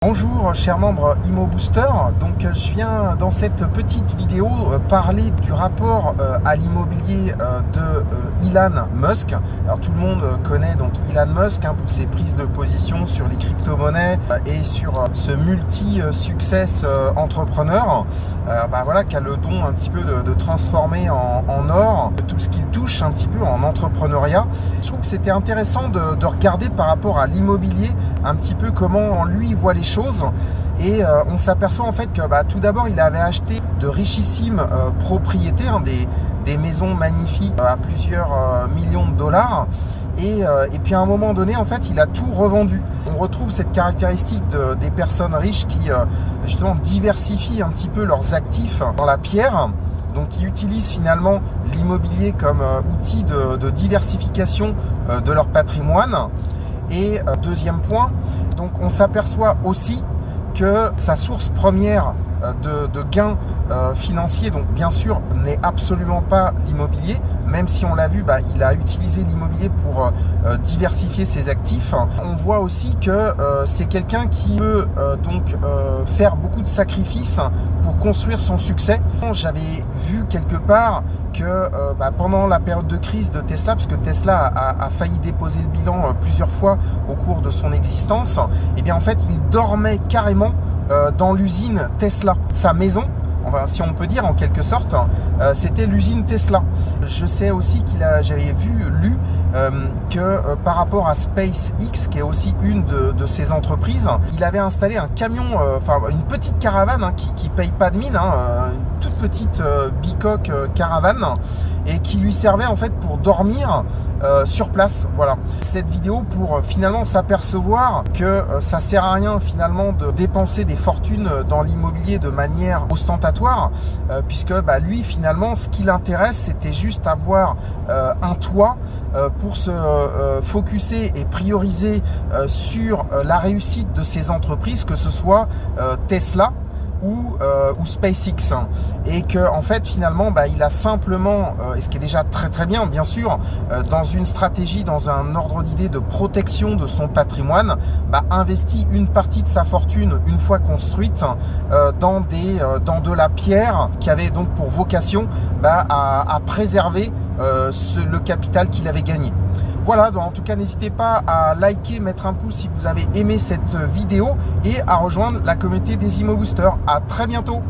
Bonjour chers membres Imo Booster, donc je viens dans cette petite vidéo parler du rapport à l'immobilier de Elon Musk. Alors tout le monde connaît donc Elon Musk pour ses prises de position sur les crypto-monnaies et sur ce multi-success entrepreneur voilà, qui a le don un petit peu de transformer en or tout ce qu'il touche un petit peu en entrepreneuriat. Je trouve que c'était intéressant de regarder par rapport à l'immobilier un petit peu comment lui voit les choses et on s'aperçoit en fait que tout d'abord il avait acheté de richissimes propriétés, des maisons magnifiques à plusieurs millions de dollars et puis à un moment donné en fait il a tout revendu. On retrouve cette caractéristique des personnes riches qui justement diversifient un petit peu leurs actifs dans la pierre. Donc qui utilisent finalement l'immobilier comme outil de diversification de leur patrimoine. Et deuxième point, donc on s'aperçoit aussi que sa source première de gains financiers, donc bien sûr, n'est absolument pas l'immobilier, même si on l'a vu, il a utilisé l'immobilier pour diversifier ses actifs. On voit aussi que c'est quelqu'un qui peut faire beaucoup de sacrifices pour construire son succès. J'avais vu quelque part que pendant la période de crise de Tesla, parce que Tesla a failli déposer le bilan plusieurs fois au cours de son existence, et bien en fait il dormait carrément dans l'usine Tesla. Sa maison, si on peut dire en quelque sorte, c'était l'usine Tesla. Je sais aussi j'avais lu que par rapport à SpaceX, qui est aussi une de ses entreprises, il avait installé un camion, une petite caravane qui paye pas de mine, une toute petite bicoque caravane, et qui lui servait en fait pour dormir sur place. Voilà. Cette vidéo pour finalement s'apercevoir que ça sert à rien finalement de dépenser des fortunes dans l'immobilier de manière ostentatoire, puisque lui finalement ce qui l'intéresse c'était juste avoir un toit pour se focuser et prioriser sur la réussite de ses entreprises, que ce soit Tesla ou SpaceX, et que en fait finalement il a simplement, et ce qui est déjà très bien bien sûr, dans une stratégie, dans un ordre d'idée de protection de son patrimoine, investi une partie de sa fortune une fois construite dans de la pierre, qui avait donc pour vocation à préserver le capital qu'il avait gagné. Voilà, donc en tout cas n'hésitez pas à liker, mettre un pouce si vous avez aimé cette vidéo et à rejoindre la communauté des Imo Boosters. À très bientôt.